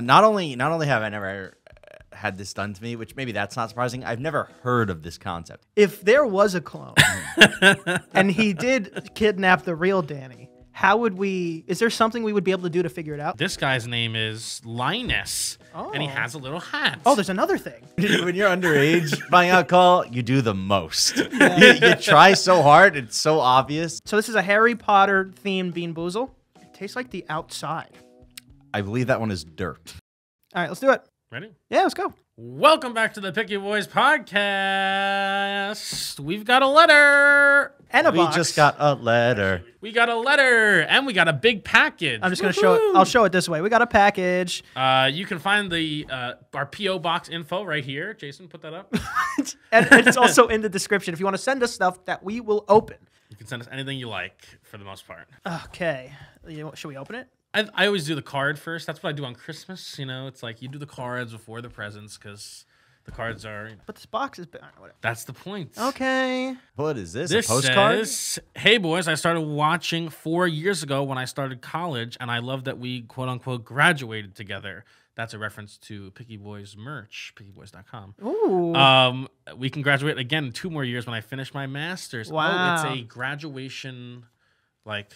Not only have I never had this done to me, which maybe that's not surprising, I've never heard of this concept. If there was a clone and he did kidnap the real Danny, how would we? Is there something we would be able to do to figure it out? This guy's name is Linus, and he has a little hat. Oh, there's another thing. When you're underage buying alcohol, you do the most. You try so hard, it's so obvious. So this is a Harry Potter themed Bean Boozle. It tastes like the outside. I believe that one is dirt. All right, let's do it. Ready? Yeah, let's go. Welcome back to the Picky Boys podcast. We've got a letter. And a box. We just got a letter. We got a letter, and we got a big package. I'm just going to show it. I'll show it this way. We got a package. You can find the our P.O. box info right here. Jason, put that up. And it's also in the description if you want to send us stuff that we will open. You can send us anything you like, for the most part. Okay. Should we open it? I always do the card first. That's what I do on Christmas. You know, it's like you do the cards before the presents because the cards are. But this box is. Whatever. That's the point. Okay. What is this? This a postcard? says, "Hey boys, I started watching 4 years ago when I started college, and I love that we quote unquote graduated together." That's a reference to Picky Boys merch, pickyboys.com. Ooh. We can graduate again in 2 more years when I finish my master's. Wow. Oh, it's a graduation, like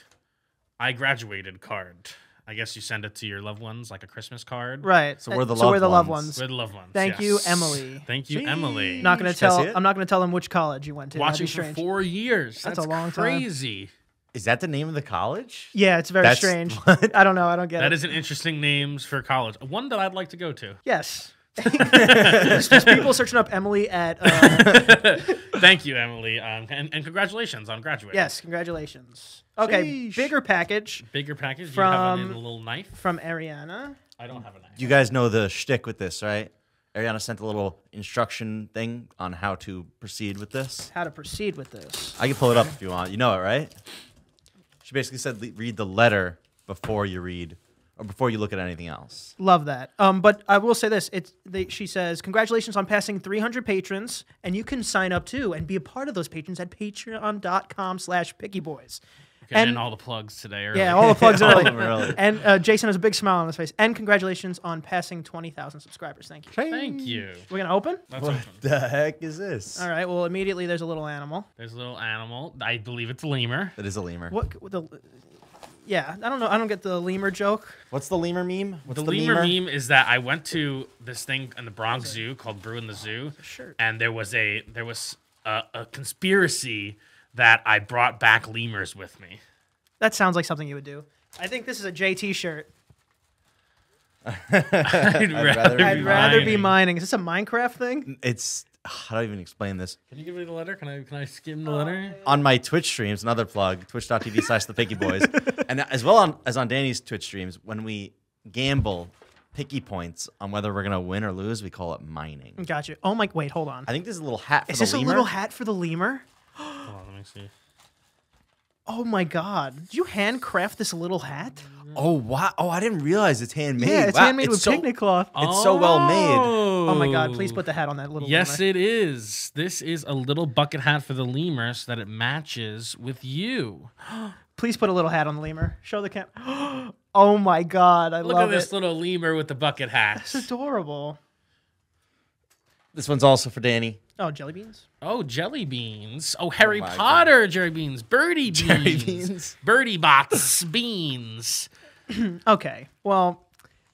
I graduated card. I guess you send it to your loved ones like a Christmas card. Right. So we're the loved ones. ones. We're the loved ones. Thank you, yes. Emily. Thank you, Emily. Not gonna Can I see tell. it? I'm not gonna tell them which college you went to. Watching That'd be for strange. 4 years. That's a long time. crazy. Is that the name of the college? Yeah, it's very strange. I don't know. I don't get it. That is an interesting names for college. One that I'd like to go to. Yes. It's just people searching up Emily at. Thank you, Emily, and congratulations on graduating. Yes, congratulations. Okay, Sheesh. bigger package Bigger package. Do you have a From- little knife? from Ariana. I don't have a knife. You guys know the shtick with this, right? Ariana sent a little instruction thing on how to proceed with this. How to proceed with this? I can pull it up if you want. You know it, right? She basically said read the letter before you read, or before you look at anything else. Love that. But I will say this: she says, "Congratulations on passing 300 patrons, and you can sign up too and be a part of those patrons at Patreon.com/PickyBoys." Getting in all the plugs today. Early. Yeah, all the plugs All early. of them early. And Jason has a big smile on his face. And congratulations on passing 20,000 subscribers. Thank you. Thank you. We're gonna open. Let's What open. the heck is this? All right. Well, immediately there's a little animal. There's a little animal. I believe it's a lemur. That is a lemur. What the? Yeah, I don't know. I don't get the lemur joke. What's the lemur meme? What's The lemur meme is that I went to this thing in the Bronx Zoo called Brew in the Zoo, shirt. and there was a conspiracy that I brought back lemurs with me. That sounds like something you would do. I think this is a JT shirt. I'd I'd rather be mining. Is this a Minecraft thing? It's how do I even explain this? Can you give me the letter? Can I skim the letter? On my Twitch streams, another plug, twitch.tv/thepickyboys, and as well as on Danny's Twitch streams, when we gamble picky points on whether we're gonna win or lose, we call it mining. Gotcha. Oh my! Wait, hold on. I think this is a little hat for Is the this lemur. a little hat for the lemur? Hold on, let me see. Oh my God! Did you handcraft this little hat? Oh wow! Oh, I didn't realize it's handmade. Yeah, it's Wow, handmade with picnic cloth. It's so well made. Oh my God! Please put the hat on that little. Yes, lemur. it is. This is a little bucket hat for the lemur so that it matches with you. Please put a little hat on the lemur. Show the cam. Oh my God! I Look love at this it. little lemur with the bucket hat. It's adorable. This one's also for Danny. Oh, jelly beans. Oh, jelly beans. Oh, Harry my Potter jelly beans. Birdie beans. Jelly beans. Birdie bots beans. Okay. Well,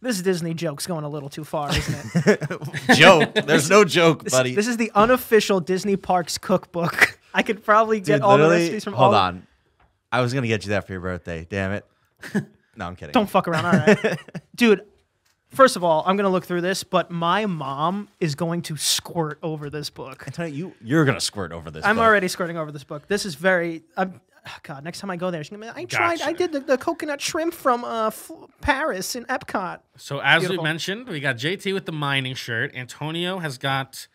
this Disney joke's going a little too far, isn't it? Joke. There's no joke, buddy. This is the unofficial Disney Parks cookbook. I could probably get Dude, all the literally- recipes from Hold all. on. I was gonna get you that for your birthday. Damn it. No, I'm kidding. Don't fuck around. All right. Dude, first of all, I'm going to look through this, but my mom is going to squirt over this book. I tell you, you're gonna squirt over this. I'm book. already squirting over this book. This is very. God, next time I go there, she's gonna be. I tried. I Gotcha. did the coconut shrimp from Paris in Epcot. So as Beautiful. we mentioned, we got JT with the mining shirt. Antonio has got.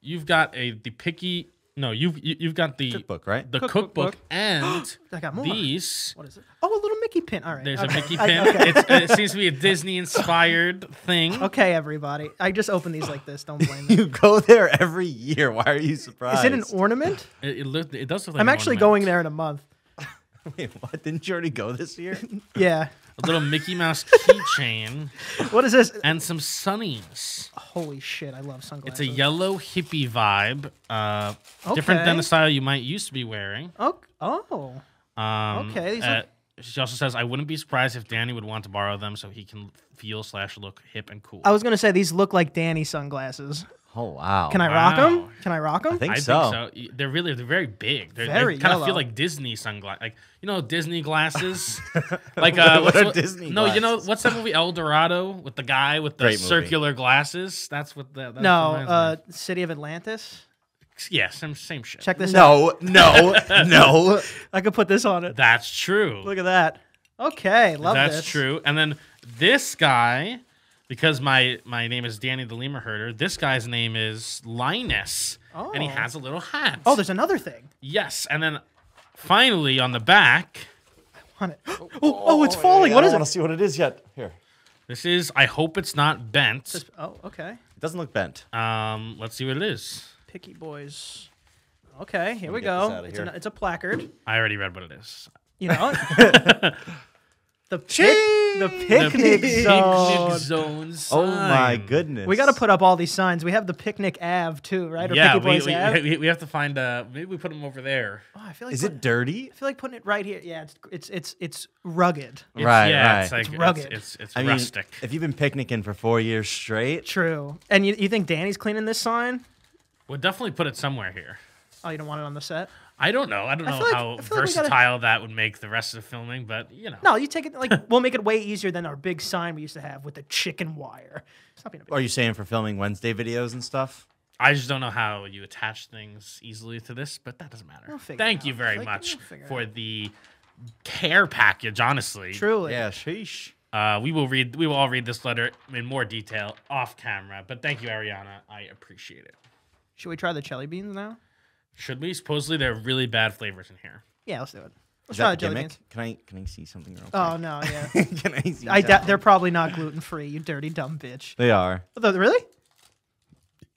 You've got the picky. No, you've got the Cookbook, right? The Cookbook. cookbook and I got more. these. What is it? Oh, a little Mickey pin. All right. There's okay. a Mickey pin. Okay. It seems to be a Disney-inspired thing. Okay, everybody. I just opened these like this. Don't blame me. You go there every year. Why are you surprised? Is it an ornament? It does look like I'm an actually ornament. going there in a month. Wait, what? Didn't you already go this year? Yeah. a little Mickey Mouse keychain, What is this? and some sunnies. Holy shit! I love It's sunglasses. a yellow hippie vibe, different than Okay. the style you might used to be wearing. Oh. Okay, these look- She also says, "I wouldn't be surprised if Danny would want to borrow them so he can feel/look hip and cool." I was gonna say these look like Danny sunglasses. Oh wow. Can I rock Wow. them? Can I rock them? I think I so. think so. They're very big. They Very kind of yellow. feel like Disney sunglasses, like Disney glasses. Like What are Disney No, glasses? what's that movie El Dorado with the guy with the Great movie. circular glasses? That's what that. No, reminds me City of Atlantis. of. Yeah, same shit. Check this out. No. I could put this on it. That's true. Look at that. Okay, love That's this. true. And then this guy, because my name is Danny the Lemur Herder, this guy's name is Linus, and he Oh. has a little hat. Oh, there's another thing yes. And then finally on the back, on it. Oh, it's falling. What is I don't want it? to see what it is yet. Here. this is. I hope it's not bent. Oh, okay. It doesn't look bent. Let's see what it is. Picky Boys. Okay, here we get this go. outta It's, here. it's a placard. I already read what it is. You know, the picnic zone. Picnic zone Oh my sign. goodness. We got to put up all these signs. We have the Picnic Ave too, right? Or Yeah, Picky Boys Ave. we have to find. Maybe we put them over there. Oh, I feel like Is it dirty? I feel like putting it right here. Yeah, it's rugged. Right, Yeah, right. it's like It's rugged. It's I mean, rustic. if you've been picnicking for 4 years straight, True. And you think Danny's cleaning this sign? We'll definitely put it somewhere here. Oh, you don't want it on the set? I don't know. I don't know feel like- how I feel like we gotta- versatile that would make the rest of the filming, but No, you take it like we'll make it way easier than our big sign we used to have with the chicken wire. It's not being a big are you saying for filming Wednesday videos and stuff? I just don't know how you attach things easily to this, but that doesn't matter. We'll figure Thank it you out. very We'll much figure it for out. the care package, honestly. Truly. Yeah, sheesh. We will all read this letter in more detail off camera, but thank you, Ariana. I appreciate it. Should we try the jelly beans now? Should we? Supposedly there are really bad flavors in here. Yeah, let's do it. Let's Is try that the the jelly gimmick? beans. Can I see something real quick? Oh no, yeah. Can I see They're probably not gluten free. You dirty dumb bitch. They are. Really?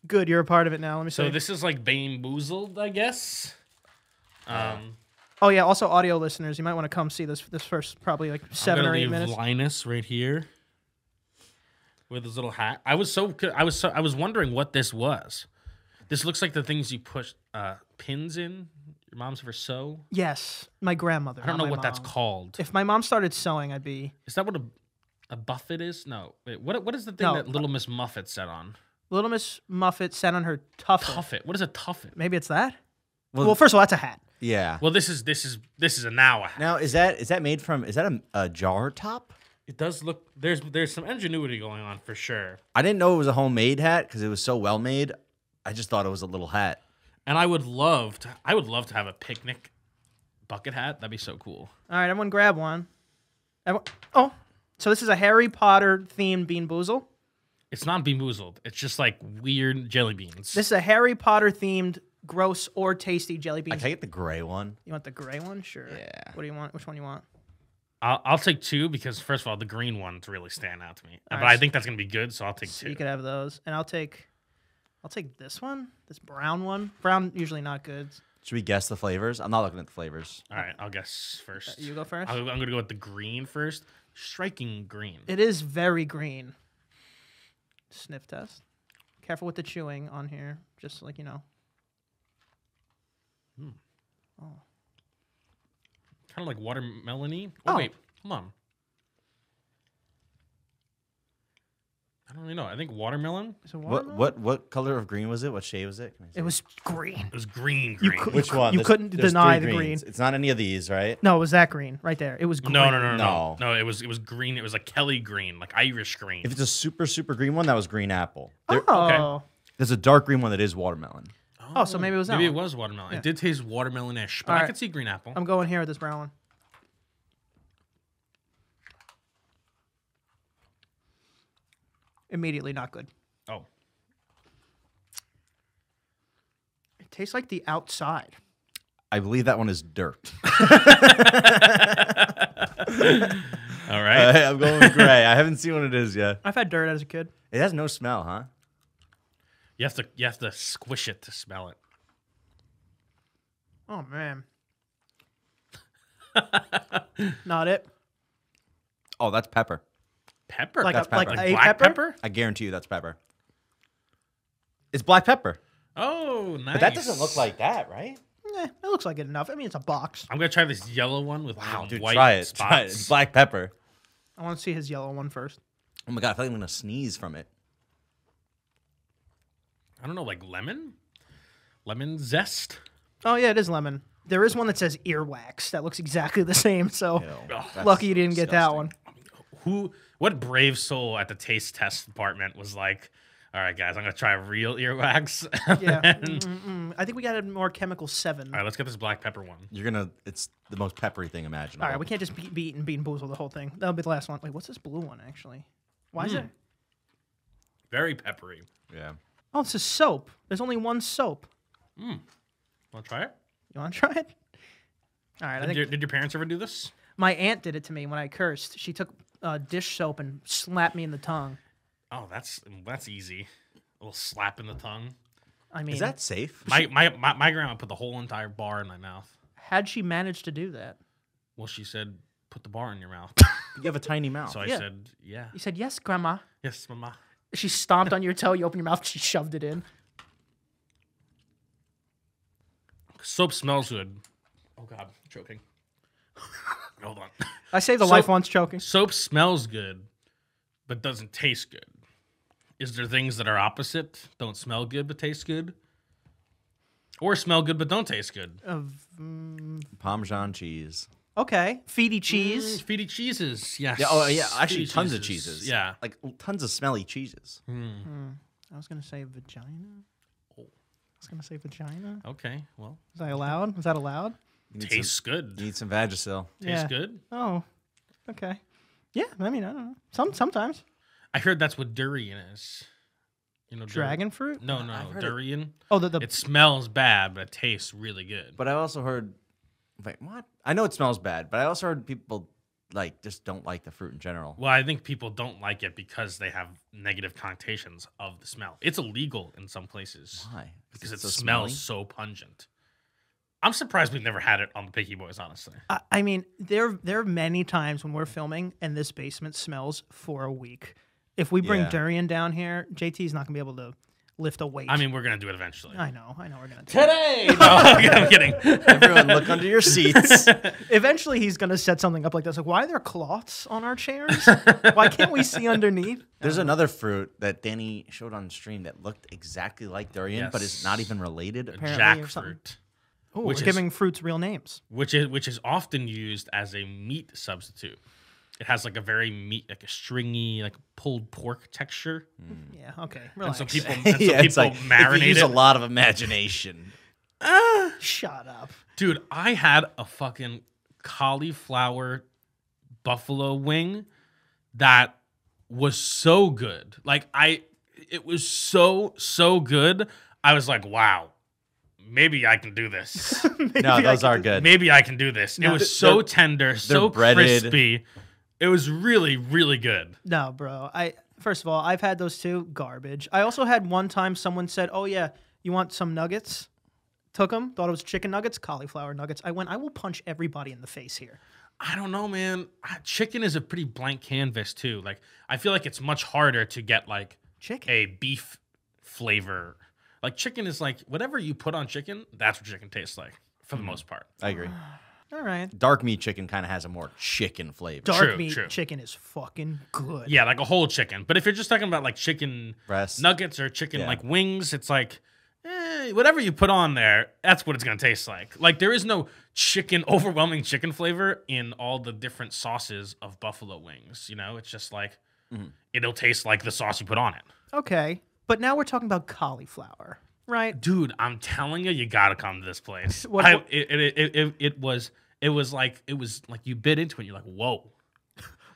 Good, you're a part of it now. Let me see. So this is like bamboozled, I guess. Oh yeah. Also, audio listeners, you might want to come see this first probably like 7 I'm or gonna 8 leave minutes. Linus right here with his little hat. I was wondering what this was. This looks like the things you push pins in. Your mom's ever sew. Yes, my grandmother. I don't not know my what that's mom. called. If my mom started sewing, I'd be Is that what a buffet is? No. Wait, what is the thing No. that Little Miss Muffet sat on? Little Miss Muffet sat on her tuffet. Tuffet. What is a tuffet? Maybe it's that. Well, Well, first of all, that's a hat. Yeah. Well, this is a now a hat. Now is that made from? Is that a jar top? It does look there's some ingenuity going on for sure. I didn't know it was a homemade hat because it was so well made. I just thought it was a little hat. And I would love to have a picnic bucket hat. That'd be so cool. All right, everyone grab one. Oh, so this is a Harry Potter themed Bean Boozle. It's not bemoozled. It's just like weird jelly beans. This is a Harry Potter themed gross or tasty jelly beans. Can I get the gray one? You want the gray one? Sure. Yeah. What do you want? Which one do you want? I'll take two because first of all, the green ones really stand out to me. But Alright. I think that's gonna be good, so I'll take So two. you could have those, and I'll take this one, this brown one. Brown usually not good. Should we guess the flavors? I'm not looking at the flavors. All right, I'll guess first. You go first. I'm gonna go with the green first. Striking green. It is very green. Sniff test. Careful with the chewing on here, just like you know. Kind of like watermelon-y. Oh. Wait, hold on. I don't really know. I think watermelon. Is it watermelon? What color of green was it? What shade was it? Can I see? It was green. It was green. You Green. could- Which one? You couldn't deny three the greens. green. It's not any of these, right? No, it was that green right there. It was green. No. No. It was green. It was like Kelly green, like Irish green. If it's a super green one, that was green apple. Oh. There's a dark green one that is watermelon. Oh, so maybe it was that Maybe it one. was watermelon. Yeah. It did taste watermelon-ish, but I Alright. could see green apple. I'm going here with this brown one. Immediately not good. Oh, It tastes like the outside. I believe that one is dirt. all right. I'm going with gray. I haven't seen what it is yet. I've had dirt as a kid. It has no smell, huh? You have to squish it to smell it. Oh man. Not it. Oh, that's pepper. Pepper? Like That's a, like pepper. a black pepper? pepper? I guarantee you that's pepper. It's black pepper. Oh, nice. But that doesn't look like that, right? It looks like it enough. I mean, it's a box. I'm gonna try this yellow one with Dude, white try it. spots. Try it. It's black pepper. I want to see his yellow one first. Oh my god, I feel like I'm gonna sneeze from it. I don't know, like lemon zest. Oh yeah, it is lemon. There is one that says earwax that looks exactly the same. So Ew, that's lucky you didn't get that disgusting. one. What brave soul at the taste test department was like, all right, guys, I'm gonna try real earwax. Yeah, And- I think we got a more chemical 7. all right, let's get this black pepper one. It's the most peppery thing imaginable. All right, we can't just beat and boozle the whole thing. That'll be the last one. Wait, what's this blue one actually? Why is it? Very peppery. Yeah. Oh, it's a soap. There's only one soap. Want to try it? You want to try it? All right, I think Did your parents ever do this? my aunt did it to me when I cursed. She took dish soap and slapped me in the tongue. Oh, that's easy. A little slap in the tongue. I mean, Is that safe? My grandma put the whole entire bar in my mouth. how'd she manage to do that? Well, she said, "Put the bar in your mouth." You have a tiny mouth. So I Yeah. said, "Yeah, You said, yes, Grandma. yes, mama." She stomped on your toe. You open your mouth. She shoved it in. Soap smells good. Oh God, choking. Hold on. I saved the So- life once choking. Soap smells good, but doesn't taste good. Is there things that are opposite? Don't smell good but taste good, or smell good but don't taste good? Parmesan cheese. Okay. Feedy cheese. Feedy cheeses. Yes. Yeah. Oh yeah. Actually, Feedy tons of cheeses. Yeah. Like tons of smelly cheeses. I was going to say vagina. I was going to say vagina. Okay. Well, Is that allowed? Was that allowed? You need tastes good. You need some Vagisil. Tastes Yeah. good. Oh, okay. Yeah, I mean, I don't know. Sometimes. I heard that's what durian is. You know, Dragon fruit? No, I've heard it. durian. Oh, the It smells bad, but it tastes really good. But I also heard. Wait, what? I know it smells bad, but I also heard people like just don't like the fruit in general. Well, I think people don't like it because they have negative connotations of the smell. It's illegal in some places Why? because it it's so smells smelly? so pungent. I'm surprised we've never had it on the Picky Boys, honestly. I mean, there are many times when we're filming and this basement smells for a week. If we bring Yeah. durian down here, JT's not gonna be able to lift a weight. I mean, we're going to do it eventually. I know we're gonna. Today! No, I'm kidding. Everyone, look under your seats. Eventually, he's gonna set something up like this. Like, why are there cloths on our chairs? Why can't we see underneath? There's another fruit that Danny showed on stream that looked exactly like durian, but Yes. is not even related. Apparently, or something. Jackfruit, Ooh, Which we're is- giving fruits real names. which is often used as a meat substitute. It has like a very meat, like a stringy, like pulled pork texture. Yeah. Okay. And Relax. so people, Yeah, it's like marinate if you use it. a lot of imagination. Shut up. Dude, I had a fucking cauliflower buffalo wing that was so good. Like it was so good. I was like, wow, maybe I can do this. No, those are good. Maybe I can do this. It was so tender, so breaded. crispy. It was really, really good. No, bro. First of all, I've had those too. Garbage. I also had one time someone said, "Oh yeah, you want some nuggets?" Took them. Thought it was chicken nuggets, cauliflower nuggets. I went. I will punch everybody in the face here. I don't know, man. Chicken is a pretty blank canvas too. Like I feel like it's much harder to get like Chicken. a beef flavor. Like chicken is like whatever you put on chicken, that's what chicken tastes like for the most part. I agree. All right. Dark meat chicken kind of has a more chicken flavor. Dark True, meat true. chicken is fucking good. Yeah, like a whole chicken. But if you're just talking about like chicken Breast. nuggets or chicken Yeah. like wings, it's like whatever you put on there, that's what it's gonna taste like. Like there is no overwhelming chicken flavor in all the different sauces of buffalo wings. You know, it's just like it'll taste like the sauce you put on it. Okay. But now we're talking about cauliflower, right? Dude, I'm telling you, you gotta come to this place. What- It was like you bit into it. You're like, whoa,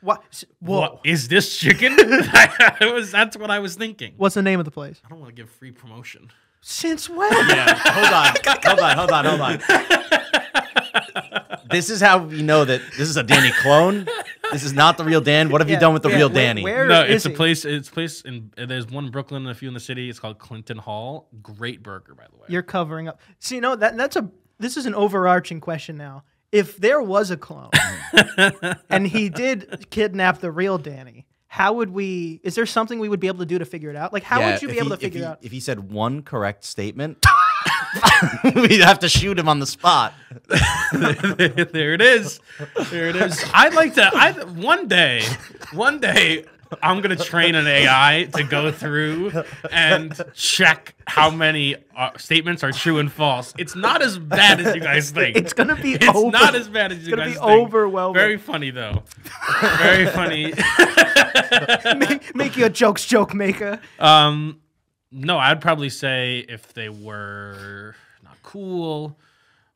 What? Whoa. what is this chicken? That's what I was thinking. What's the name of the place? I don't want to give free promotion. Since when? Yeah, hold on. This is how we know that this is a Danny clone. This is not the real Dan. What have you done with the real Danny? Where No, is it's a he? place. It's a place in. There's one in Brooklyn and a few in the city. It's called Clinton Hall. Great burger, by the way. You're covering up. See, no, this is an overarching question now. if there was a clone and he did kidnap the real Danny, how would we? Is there something we would be able to do to figure it out? Like, how would you be able to figure out? If he said one correct statement, we'd have to shoot him on the spot. There it is. There it is. I'd like to. One day, I'm gonna train an AI to go through and check how many statements are true and false. It's not as bad as you guys think. It's gonna be. It's not as bad as you guys think. It's gonna be overwhelming. Very funny though. Very funny. Make you a jokes joke maker. No, I'd probably say if they were not cool,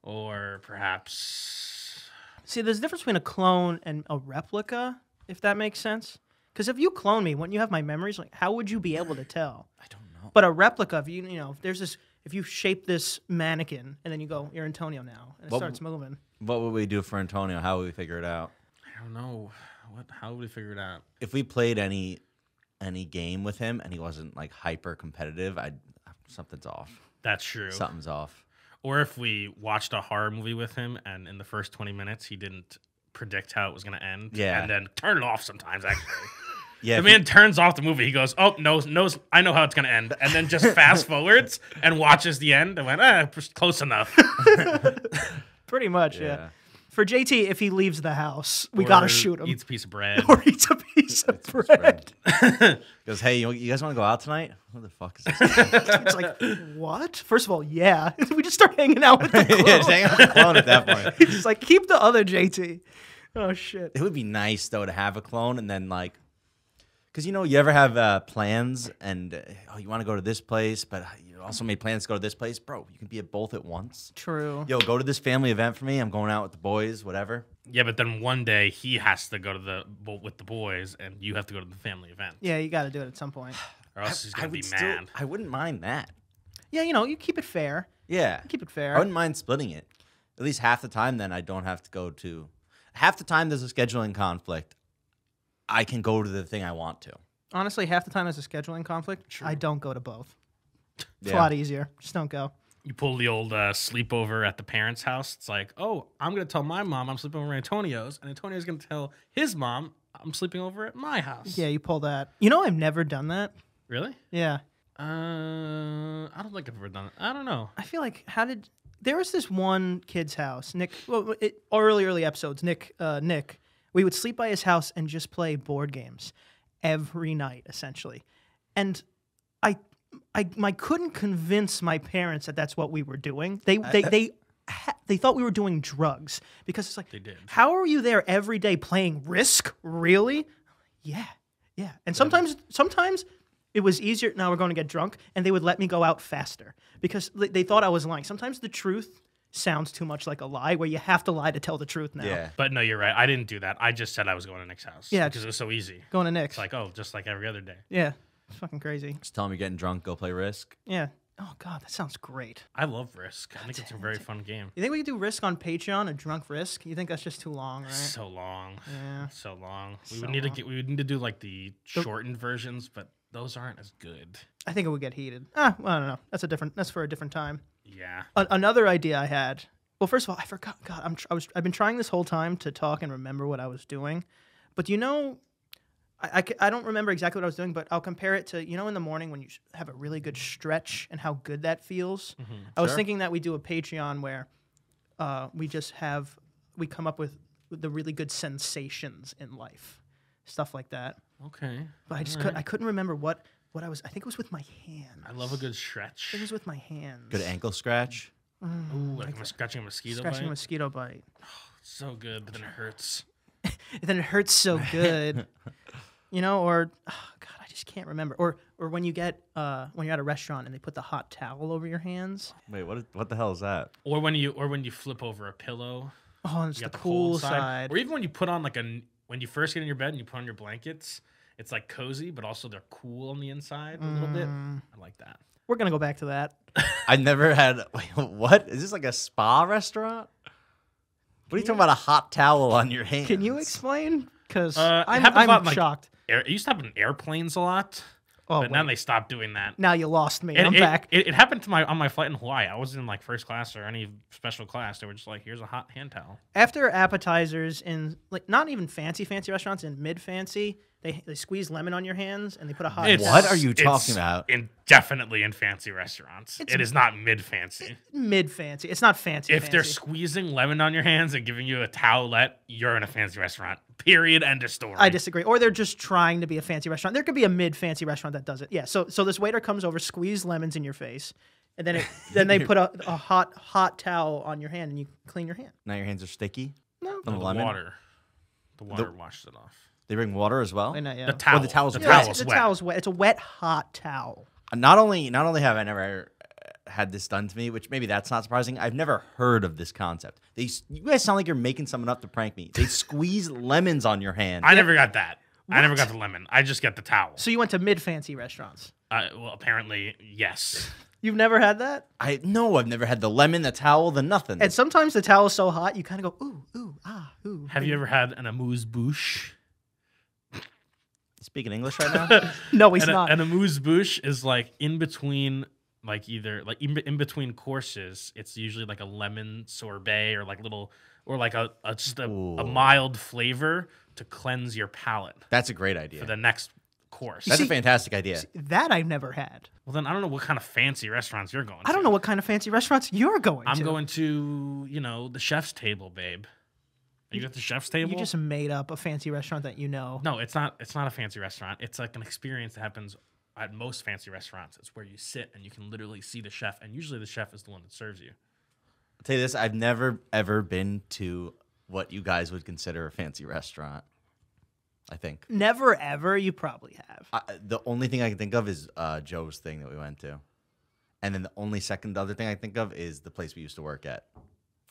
or perhaps. See, there's a difference between a clone and a replica, if that makes sense. Because if you clone me, wouldn't you have my memories? Like, how would you be able to tell? I don't know. But a replica, if if there's this, if you shape this mannequin and then you go, you're Antonio now, and it starts moving. What would we do for Antonio? How would we figure it out? I don't know. How would we figure it out? If we played any game with him and he wasn't like hyper competitive, something's off. That's true. Something's off. Or if we watched a horror movie with him and in the first 20 minutes he didn't predict how it was going to end. Yeah. And then turn it off sometimes, actually. Yeah. The man turns off the movie. He goes, oh, knows, I know how it's going to end. And then just fast forwards and watches the end and went, close enough. Pretty much, yeah. For JT, if he leaves the house, we got to shoot him. Eats a piece of bread. Or eats a piece of bread. Goes, hey, you guys want to go out tonight? What the fuck is this? It's like, what? First of all, yeah. We just start hanging out with the clone. Yeah, just hang out with the clone at that point. He's just like, keep the other JT. Oh, shit. It would be nice, though, to have a clone and then, like, because, you ever have plans and, you want to go to this place, but you also made plans to go to this place? Bro, you can be at both at once. True. Yo, go to this family event for me. I'm going out with the boys, whatever. Yeah, but then one day he has to go to with the boys and you have to go to the family event. Yeah, you got to do it at some point. Or else he's going to be mad. I wouldn't mind that. Yeah, you keep it fair. Yeah. Keep it fair. I wouldn't mind splitting it. At least half the time, then I don't have to go to. Half the time there's a scheduling conflict, I can go to the thing I want to. Honestly, half the time there's a scheduling conflict. True. I don't go to both. It's a Yeah. lot easier. Just don't go. You pull the old sleepover at the parents' house. It's like, oh, I'm going to tell my mom I'm sleeping over at Antonio's, and Antonio's going to tell his mom I'm sleeping over at my house. Yeah, you pull that. I've never done that. Really? Yeah. I don't think I've ever done it. I don't know. I feel like there was this one kid's house, Nick. Well, early episodes, Nick. We would sleep by his house and just play board games every night, essentially. And I couldn't convince my parents that that's what we were doing. They thought we were doing drugs because it's like, they did. How are you there every day playing Risk? Really? Yeah. And sometimes it was easier. Now we're going to get drunk, and they would let me go out faster because they thought I was lying. Sometimes the truth sounds too much like a lie, where you have to lie to tell the truth now. Yeah. But no, you're right. I didn't do that. I just said I was going to Nick's house. Yeah. Because it was so easy. Going to Nick's. It's like, oh, just like every other day. Yeah. It's fucking crazy. Just tell them you're getting drunk, go play Risk. Yeah. Oh, God, that sounds great. I love Risk. I think it's a very fun game. You think we could do Risk on Patreon, a drunk Risk? You think that's just too long, right? So long. Yeah. So long. We So would need long. we would need to do like the shortened versions, but those aren't as good. I think it would get heated. Well, I don't know. That's for a different time. Yeah. Another idea I had. Well, first of all, I forgot. God, I've been trying this whole time to talk and remember what I was doing, but I don't remember exactly what I was doing. But I'll compare it to in the morning when you have a really good stretch and how good that feels. Mm-hmm. I was thinking that we do a Patreon where we come up with the really good sensations in life, stuff like that. Okay. But I couldn't remember what I was. I think it was with my hands. I love a good stretch. It was with my hands. Good ankle scratch. Ooh, like scratching a mosquito Scratching bite. a mosquito bite. So good, but then it hurts. Then it hurts so good. Or God, I just can't remember. Or when you get when you're at a restaurant and they put the hot towel over your hands. Wait, what the hell is that? Or when you flip over a pillow. Oh, and it's You the got cool side. Or even when you put on when you first get in your bed and you put on your blankets, it's like cozy, but also they're cool on the inside a little bit. I like that. We're gonna go back to that. I never had. Wait, what? Is this like a spa restaurant? What are you talking about? A hot towel on your hands? Can you explain? Because It happens a lot I'm in, like, shocked. It used to happen in airplanes a lot. Oh, but now wait. they stopped doing that. Now you lost me. I'm back. It happened to on my flight in Hawaii. I wasn't in like first class or any special class. They were just like, here's a hot hand towel. After appetizers in like not even fancy restaurants, in mid fancy, they squeeze lemon on your hands and they put a hot. It's- What are you it's talking about? Definitely in fancy restaurants. It is not mid fancy. Mid fancy. It's not fancy. If they're fancy. squeezing lemon on your hands and giving you a towelette, you're in a fancy restaurant. Period. End of story. I disagree. Or they're just trying to be a fancy restaurant. There could be a mid fancy restaurant that does it. Yeah. So this waiter comes over, squeeze lemons in your face, and then they put a hot towel on your hand and you clean your hand. Now your hands are sticky. No. From the lemon. water. The water washes it off. They bring water as well. Wait, not yet. The towel. the towel's the wet. towel's the wet. towel's wet. It's a wet hot towel. Not only have I never had this done to me, which maybe that's not surprising. I've never heard of this concept. You guys sound like you're making someone up to prank me. They squeeze lemons on your hand. I never got that. I never got the lemon. I just got the towel. So you went to mid fancy restaurants. Well, apparently, yes. You've never had that? I've never had the lemon, the towel, the nothing. And sometimes the towel is so hot you kind of go ooh ooh. Have you ever had an amuse-bouche? Speaking English right now? No, he's An not. amuse-bouche is like in between, like either like in between courses. It's usually like a lemon sorbet or like little or like just a mild flavor to cleanse your palate That's a great idea. for the next course. That's see- a fantastic idea. That I've never had. Well, then I don't know what kind of fancy restaurants you're going to. I don't know what kind of fancy restaurants you're going to. I'm going to, the chef's table, babe. Are you at the chef's table? You just made up a fancy restaurant that you know. No, it's not. It's not a fancy restaurant. It's like an experience that happens at most fancy restaurants. It's where you sit and you can literally see the chef, and usually the chef is the one that serves you. I'll tell you this, I've never, ever been to what you guys would consider a fancy restaurant, I think. Never ever. You probably have. The only thing I can think of is Joe's thing that we went to. And then the only other thing I think of is the place we used to work at,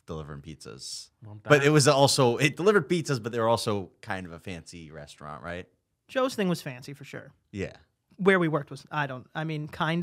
delivering pizzas. Want But that? it delivered pizzas, but they were also kind of a fancy restaurant, right? Joe's thing was fancy for sure. Yeah. Where we worked was kind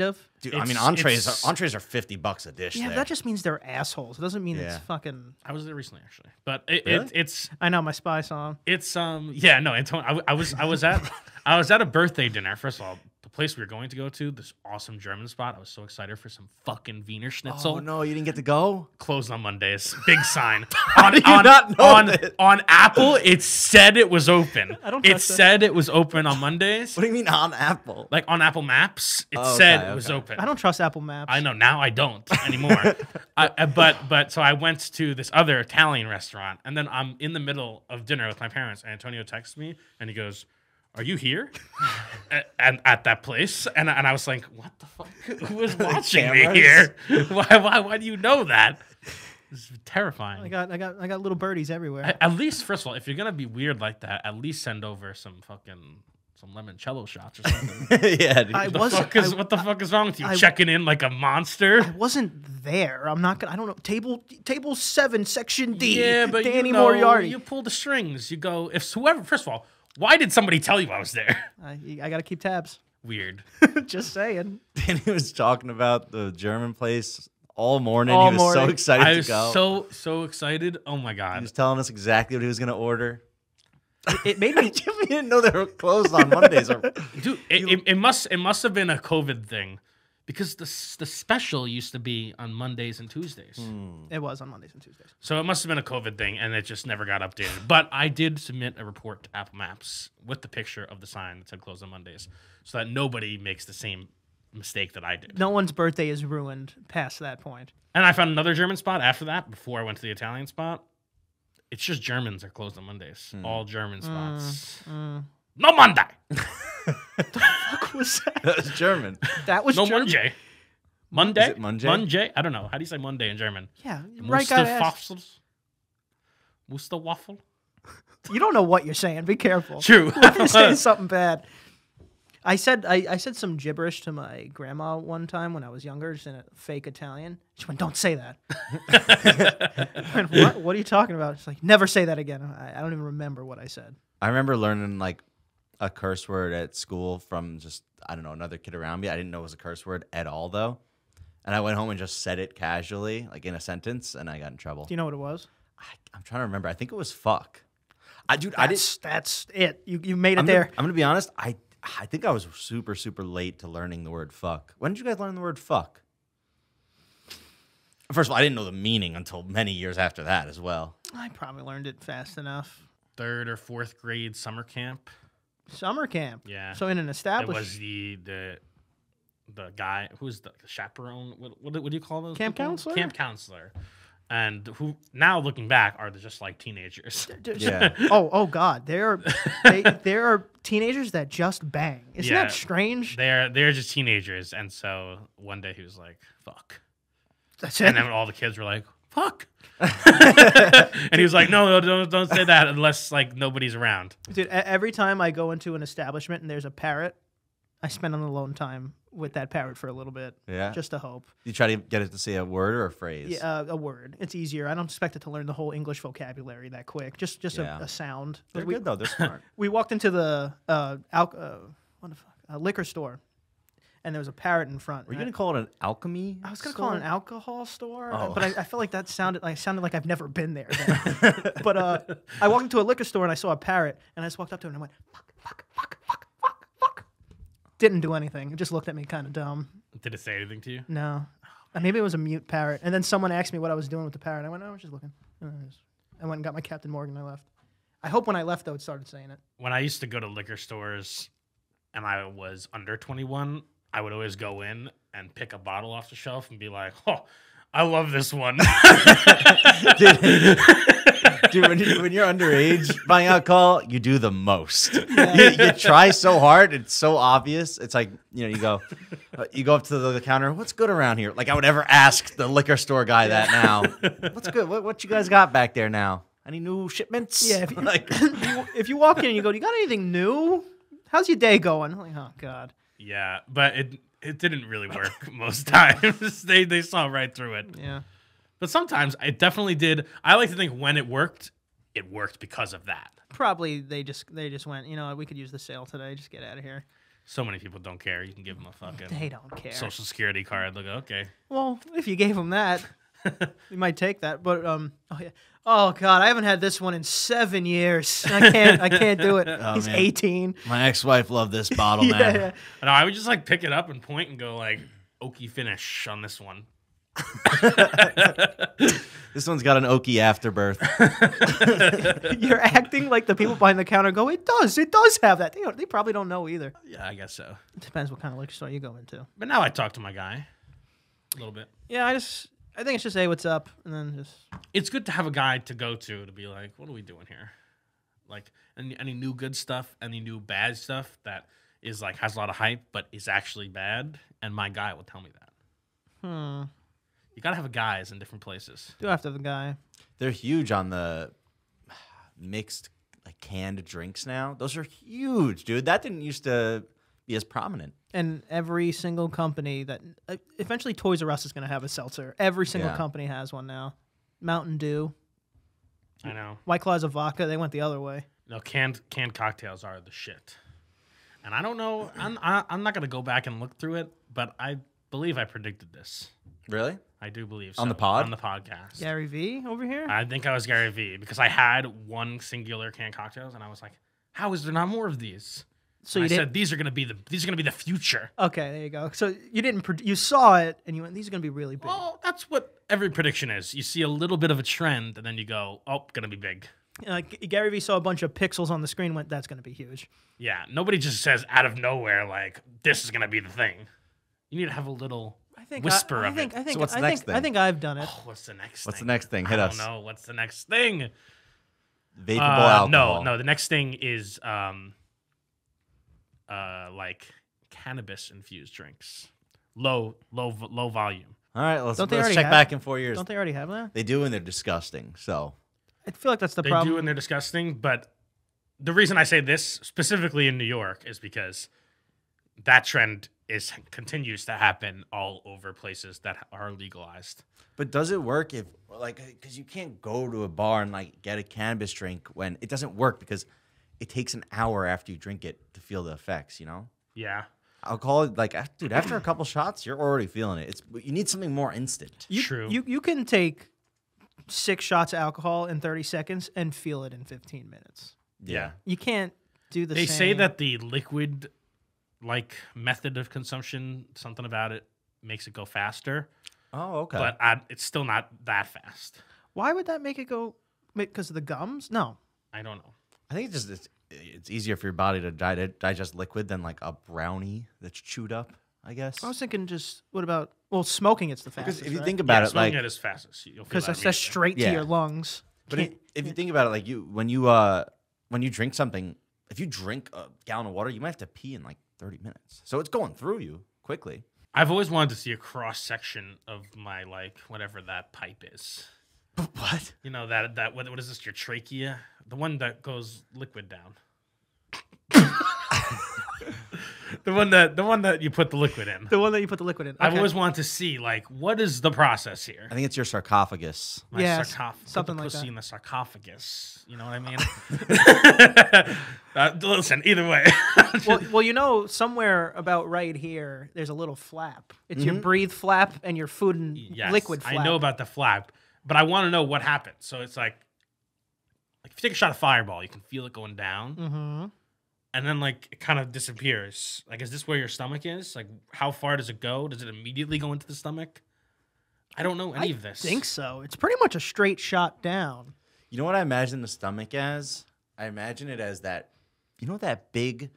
of. Dude, It's- entrees it's- are $50 a dish. Yeah, there. that just means they're assholes. It doesn't mean Yeah. it's fucking. I was there recently, actually, but Really? it's I know my spy song. yeah, no, Antonio, I was at a birthday dinner. First of all, the place we were going to go to, this awesome German spot. I was so excited for some fucking Wiener Schnitzel. Oh, no, you didn't get to go? Closed on Mondays. Big sign. do you not know this? On Apple, it said it was open. I don't It trust that. said it was open on Mondays. What do you mean on Apple? Like on Apple Maps, it Oh, said okay, it was okay. open. I don't trust Apple Maps. I know now I don't anymore. But so I went to this other Italian restaurant, and then I'm in the middle of dinner with my parents, and Antonio texts me, and he goes, "Are you here?" and at that place, and I was like, "What the fuck? Who is watching me Cameras? here? Why do you know that?" This is terrifying. I got little birdies everywhere. At least, first of all, if you're gonna be weird like that, at least send over some limoncello shots or something. Yeah, dude. I What the fuck is wrong with you? Checking in like a monster? I wasn't there. I'm not gonna. I don't know. Table 7, section D. Yeah, but Danny Moriarty. you pull the strings. You go if whoever. First of all, why did somebody tell you I was there? I gotta keep tabs. Weird. Just saying. Danny was talking about the German place all morning. All He was so morning. excited I to was go. so excited. Oh my He god. was telling us exactly what he was going to order. It made me. We didn't know they were closed on Mondays. Dude, it must have been a COVID thing, because the special used to be on Mondays and Tuesdays. It was on Mondays and Tuesdays. So it must have been a COVID thing, and it just never got updated. But I did submit a report to Apple Maps with the picture of the sign that said closed on Mondays, so that nobody makes the same mistake that I did. No one's birthday is ruined past that point. And I found another German spot after that, before I went to the Italian spot. It's just Germans are closed on Mondays. All German spots. No Monday. What was that? That was German. That was No German? Monday. Monday? Is it Monday? Monday? I don't know. How do you say Monday in German? Yeah, right guy. to ask. Musterwaffel? You don't know what you're saying. Be careful. True. You're saying something bad. I said some gibberish to my grandma one time when I was younger, just in a fake Italian. She went, "Don't say that." I went, what? What are you talking about? She's like, "Never say that again." I don't even remember what I said. I remember learning like a curse word at school from just, I don't know, another kid around me. I didn't know it was a curse word at all, though. And I went home and just said it casually, like in a sentence, and I got in trouble. Do you know what it was? I'm trying to remember. I think it was fuck. I didn't. That's it. You made it there. I'm gonna be honest. I think I was super, super late to learning the word fuck. When did you guys learn the word fuck? First of all, I didn't know the meaning until many years after that as well. I probably learned it fast enough. 3rd or 4th grade summer camp. Summer camp. Yeah. So in an It established was the guy who's the chaperone. What do you call those? Camp people? counselor? Camp counselor. And who now looking back are just like teenagers. Yeah. Oh God, there are teenagers that just bang. Isn't Yeah. that strange? They're just teenagers, and so one day he was like, "Fuck," That's it. and then all the kids were like, "Fuck," and he was like, "No, don't say that unless like nobody's around." Dude, every time I go into an establishment and there's a parrot, I spend an alone time with that parrot for a little bit. Yeah. Just to hope. You try to get it to say a word or a phrase. Yeah, a word. It's easier. I don't expect it to learn the whole English vocabulary that quick. Just Yeah. a sound. They're good though. They're smart. We walked into the liquor store, and there was a parrot in front. Were you and gonna call it an alchemy? I was gonna call it an alcohol store, Oh. but I felt like that sounded like I've never been there. Then. But I walked into a liquor store and I saw a parrot, and I just walked up to it and I went, fuck, fuck, fuck, fuck, fuck, fuck. Didn't do anything. It just looked at me kind of dumb. Did it say anything to you? No. Maybe it was a mute parrot. And then someone asked me what I was doing with the parrot. I went, oh, I was just looking. I went and got my Captain Morgan and I left. I hope when I left, though, it started saying it. When I used to go to liquor stores and I was under 21, I would always go in and pick a bottle off the shelf and be like, "Oh, I love this one." Dude, when you're underage buying alcohol, you do the most. You try so hard. It's so obvious. It's like, you go up to the counter. What's good around here? Like I would ever ask the liquor store guy that now. What's good? What you guys got back there now? Any new shipments? Yeah, if you walk in and you go, do you got anything new? How's your day going? I'm like, oh, God. Yeah, but it didn't really work most times. They saw right through it. Yeah. But sometimes it definitely did. I like to think when it worked because of that. Probably they just went, we could use the sale today. Just get out of here. So many people don't care. You can give them a fucking They don't care. social security card. Look, okay. Well, if you gave them that, we might take that. But oh God, I haven't had this one in 7 years. I can't do it. He's man. 18. My ex-wife loved this bottle, Yeah, man. yeah. No, I would just like pick it up and point and go like oaky finish on this one. This one's got an oaky afterbirth. You're acting like the people behind the counter go, it does have that. They probably don't know either. Yeah, I guess so. It depends what kind of liquor store you go into. But now I talk to my guy a little bit. Yeah, I think it's just, hey, what's up? And then just... It's good to have a guy to go to be like, what are we doing here? Like, any new good stuff, any new bad stuff that is like has a lot of hype but is actually bad, and my guy will tell me that. You gotta have guys in different places. Do have to have a guy. They're huge on the mixed like canned drinks now. Those are huge, dude. That didn't used to be as prominent. And every single company that... eventually Toys R Us is going to have a seltzer. Every single Yeah. company has one now. Mountain Dew. I know. White Claws of vodka. They went the other way. No, canned cocktails are the shit. And I don't know. I'm not gonna go back and look through it, but I believe I predicted this. Really? I do believe On so. the pod? On the podcast. Gary V over here? I think I was Gary V because I had one singular canned cocktails and I was like, how is there not more of these? So And you I did... said these are gonna be the future. Okay, there you go. So you didn't... you saw it, and you went, these are going to be really big. Well, that's what every prediction is. You see a little bit of a trend and then you go, oh, gonna be big. Gary V saw a bunch of pixels on the screen, went, that's going to be huge. Yeah, nobody just says out of nowhere like this is gonna be the thing. You need to have a little whisper of it. So what's the next thing? I think I've done it. Oh, what's the next What's thing? the next thing? Hit I us. don't know. What's the next thing? Vapable alcohol. No. The next thing is like cannabis infused drinks, low volume. All right, let's Don't they already check have- back in 4 years. Don't they already have that? They do, and they're disgusting. So I feel like that's the They problem. do, and they're disgusting. But the reason I say this specifically in New York is because that trend continues to happen all over places that are legalized. But does it work if, like, because you can't go to a bar and, like, get a cannabis drink when it doesn't work because it takes an hour after you drink it to feel the effects, you know? Yeah. Alcohol, like, dude, after a couple shots, you're already feeling it. You need something more instant. True. You can take 6 shots of alcohol in 30 seconds and feel it in 15 minutes. Yeah. You can't do the They same. say that the liquid like method of consumption. Something about it makes it go faster, Oh, okay. but it's still not that fast. Why would that make it go? Because of the gums? No. I don't know. I think it's easier for your body to digest liquid than like a brownie that's chewed up, I guess. I was thinking what about, smoking it's the Because fastest, if you right? think about it, smoking like, it is fastest. You'll feel Because that that's immediately. straight to Yeah. your lungs. but Can't- if you think about it, like when you drink something, if you drink a gallon of water, you might have to pee in like 30 minutes. So it's going through you quickly. I've always wanted to see a cross section of my whatever that pipe is. What? You know that what is this? Your trachea, the one that goes liquid down. the one that you put the liquid in. The one that you put the liquid in. I've Okay. always wanted to see what is the process here. I think it's your sarcophagus. My Yeah, sarcophagus, something put the like pussy that. in the sarcophagus. You know what I mean? Listen, either way. Well, somewhere about right here, there's a little flap. It's your breathe flap and your food and Yes, liquid flap. I know about the flap, but I want to know what happens. So it's like if you take a shot of Fireball, you can feel it going down, Mm-hmm. and then it kind of disappears. Like, is this where your stomach is? Like, how far does it go? Does it immediately go into the stomach? I don't know any of this. I think so. It's pretty much a straight shot down. You know what I imagine the stomach as? I imagine it as that, that big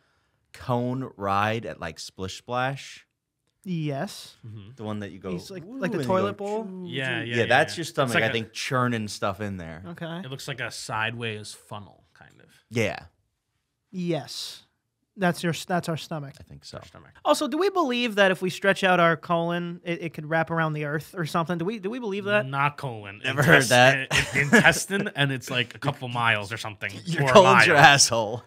cone ride at like Splish Splash? Yes. The one that you go, It's like "Woo," the and you toilet go, bowl? "Choo, Yeah, choo." yeah, That's yeah. your It's stomach, like I a- think, churning stuff in there. Okay. It looks like a sideways funnel, kind of. Yeah, Yes. That's our stomach. I think so. Stomach. Also, do we believe that if we stretch out our colon, it could wrap around the earth or something? Do we believe that? Not colon. Never heard that. Intestine, and it's like a couple miles or something. Your or a colon's your mile. asshole.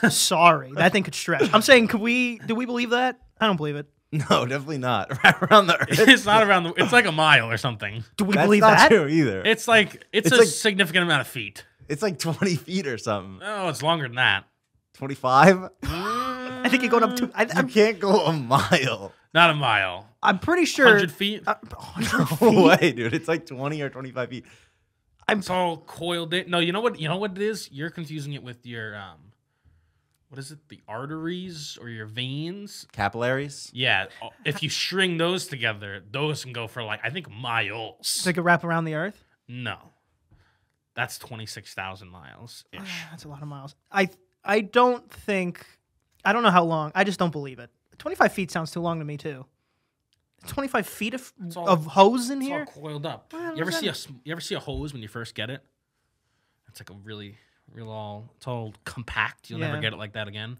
Sorry, that thing could stretch. I'm saying, do we believe that? I don't believe it. No, definitely not. Wrap around the earth. It's not around the. It's like a mile or something. Do we That's believe not that? true either. It's like It's a like- significant amount of feet. It's like 20 feet or something. Oh, it's longer than that. 25? I think you're going up to. You can't go a mile. Not a mile. I'm pretty sure. 100 feet. 100 No feet? way, dude. It's like 20 or 25 feet. It's all coiled in. No, you know what? You know what it is? You're confusing it with your what is it? The arteries or your veins? Capillaries? Yeah. If you string those together, those can go for I think miles. They could wrap around the earth. No, that's 26,000 miles ish. That's a lot of miles. I don't think. I don't know how long. I just don't believe it. 25 feet sounds too long to me too. 25 feet all- of hose in It's here. all coiled up. Well, You ever does see you ever see a hose when you first get it? It's like a really, it's all compact. You'll never Yeah. get it like that again.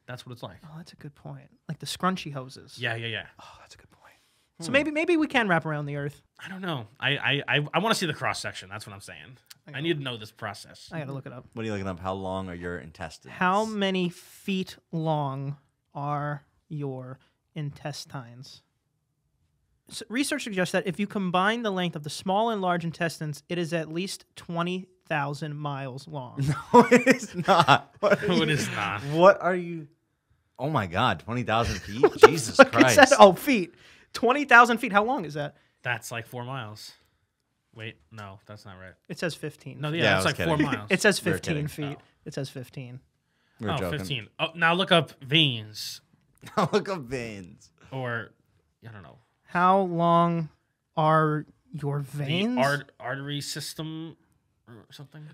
That's what it's like. Oh, that's a good point. Like the scrunchy hoses. Yeah, yeah, yeah. Oh, that's a good point. So maybe we can wrap around the earth. I don't know. I want to see the cross section. That's what I'm saying. I need to know this process. I gotta look it up. What are you looking up? How long are your intestines? How many feet long are your intestines? So research suggests that if you combine the length of the small and large intestines, it is at least 20,000 miles long. No, it is not. What are No, you- it is not. What are you? Oh my God, 20,000 feet? Jesus Fuck, it Christ. said- oh, feet. 20,000 feet. How long is that? That's like 4 miles. Wait, no, that's not right. It says 15. No, feet. yeah, Yeah, I that's was like 4 kidding. miles. It says We were 15 kidding. feet. Oh. It says 15. We were joking. 15. Oh, now look up veins Look up veins. or I don't know. How long are your veins? The artery system or something.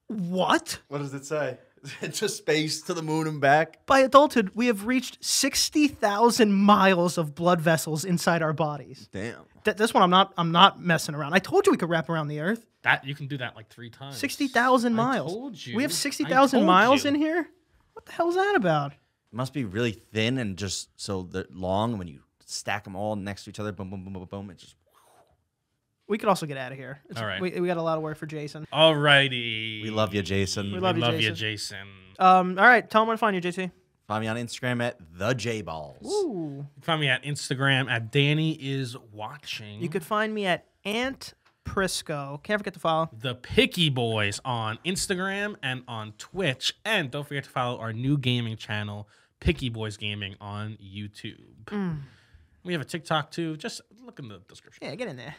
What? What does it say? It's just space to the moon and back. By adulthood, we have reached 60,000 miles of blood vessels inside our bodies. Damn. This one, I'm not messing around. I told you we could wrap around the Earth. That you can do that like 3 times. 60,000 miles. I told you. We have I 60,000 told miles you. in here? What the hell is that about? It must be really thin and just so long. When you stack them all next to each other, boom, boom, boom, boom, boom, it just. We could also get out of here. All right. We got a lot of work for Jason. Alrighty. We love you, Jason. We love you, Jason. Jason. All right. Tell them where to find you, JT. Find me on Instagram at thejballs. Ooh. You can find me at Instagram at Danny is watching. You could find me at Ant Prisco. Can't forget to follow. The Picky Boys on Instagram and on Twitch. And don't forget to follow our new gaming channel, Picky Boys Gaming, on YouTube. We have a TikTok too. Just look in the description. Yeah, get in there.